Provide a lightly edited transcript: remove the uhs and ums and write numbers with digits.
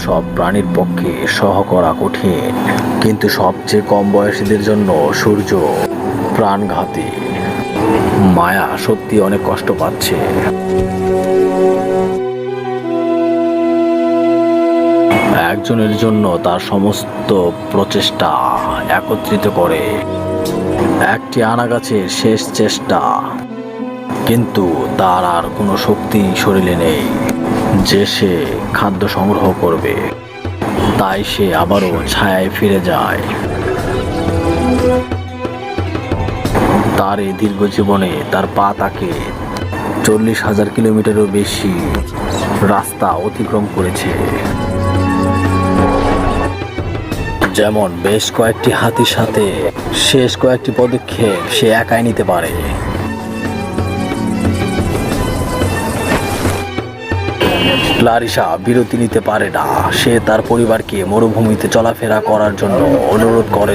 সব প্রাণীর পক্ষে সহ করা কঠিন, কিন্তু সবচেয়ে কম বয়সীদের জন্য সূর্য প্রাণঘাতী। মায়া সত্যি অনেক কষ্ট পাচ্ছে। একজনের জন্য তার সমস্ত প্রচেষ্টা একত্রিত করে একটি আনা গাছের শেষ চেষ্টা, কিন্তু তার আর কোনো শক্তি শরীরে নেই যে সে খাদ্য সংগ্রহ করবে। তাই সে আবারও ছায়ায় ফিরে যায়। তার এই দীর্ঘ জীবনে তার পা তাকে 40,000 কিলোমিটারও বেশি রাস্তা অতিক্রম করেছে। যেমন বেশ কয়েকটি হাতির সাথে শেষ কয়েকটি পদক্ষেপ সে একাই নিতে পারে। ক্লারিসা বিরতি নিতে পারে না। সে তার পরিবারকে মরুভূমিতে চলাফেরা করার জন্য অনুরোধ করে।